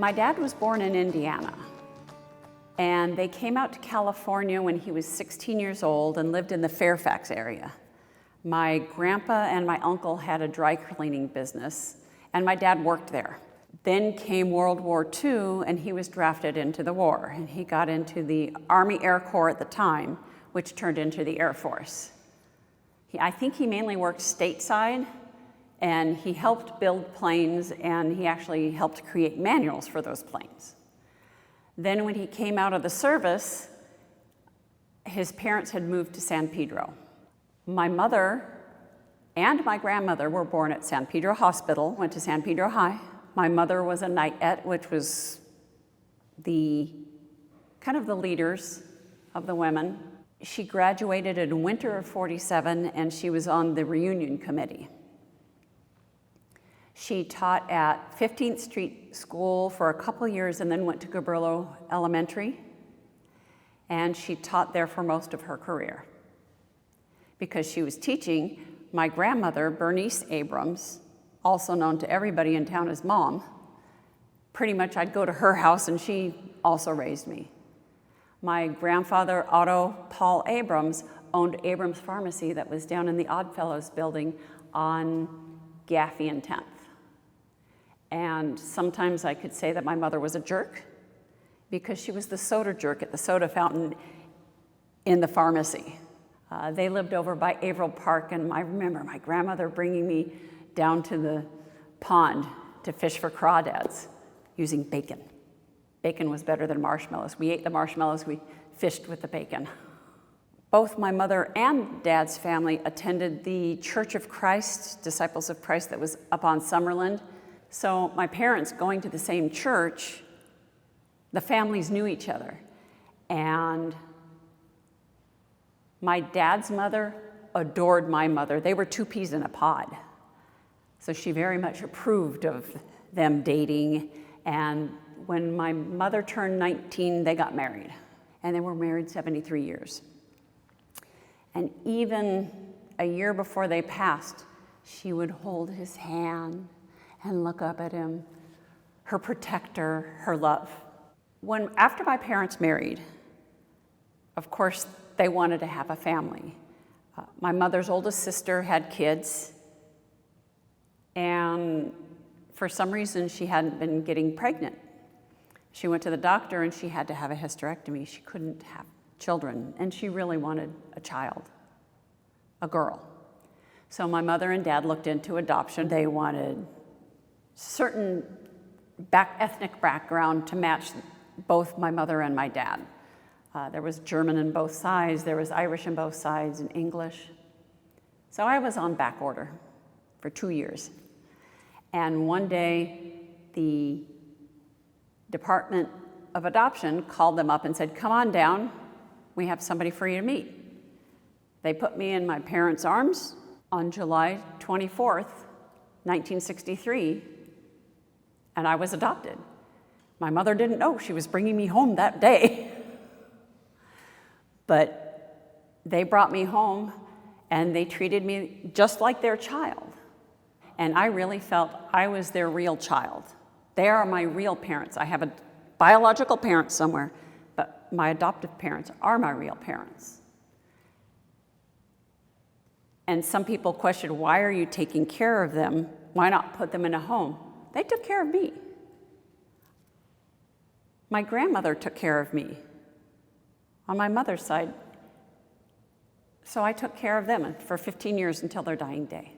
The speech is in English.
My dad was born in Indiana, and they came out to California when he was 16 years old and lived in the Fairfax area. My grandpa and my uncle had a dry cleaning business, and my dad worked there. Then came World War II, and he was drafted into the war, and he got into the Army Air Corps at the time, which turned into the Air Force. I think he mainly worked stateside, and he helped build planes, and he actually helped create manuals for those planes. Then when he came out of the service, his parents had moved to San Pedro. My mother and my grandmother were born at San Pedro Hospital, went to San Pedro High. My mother was a knightette, which was kind of the leaders of the women. She graduated in winter of '47, and she was on the reunion committee. She taught at 15th Street School for a couple years and then went to Cabrillo Elementary, and she taught there for most of her career. Because she was teaching, my grandmother, Bernice Abrams, also known to everybody in town as Mom, pretty much I'd go to her house and she also raised me. My grandfather, Otto Paul Abrams, owned Abrams Pharmacy that was down in the Oddfellows building on Gaffey and 10th. And sometimes I could say that my mother was a jerk because she was the soda jerk at the soda fountain in the pharmacy. They lived over by Averill Park, and I remember my grandmother bringing me down to the pond to fish for crawdads using bacon. Bacon was better than marshmallows. We ate the marshmallows, we fished with the bacon. Both my mother and Dad's family attended the Church of Christ, Disciples of Christ, that was up on Summerland. So my parents going to the same church, the families knew each other. And my dad's mother adored my mother. They were two peas in a pod. So she very much approved of them dating. And when my mother turned 19, they got married. And they were married 73 years. And even a year before they passed, she would hold his hand and look up at him, her protector, her love. After my parents married, of course, they wanted to have a family. My mother's oldest sister had kids, and for some reason, she hadn't been getting pregnant. She went to the doctor and she had to have a hysterectomy. She couldn't have children, and she really wanted a child, a girl. So my mother and dad looked into adoption. They wanted certain ethnic background to match both my mother and my dad. There was German on both sides, there was Irish on both sides, and English. So I was on back order for 2 years. And one day, the Department of Adoption called them up and said, "Come on down, we have somebody for you to meet." They put me in my parents' arms on July 24th, 1963, and I was adopted. My mother didn't know she was bringing me home that day. But they brought me home, and they treated me just like their child. And I really felt I was their real child. They are my real parents. I have a biological parent somewhere, but my adoptive parents are my real parents. And some people question, why are you taking care of them? Why not put them in a home? They took care of me. My grandmother took care of me on my mother's side. So I took care of them for 15 years until their dying day.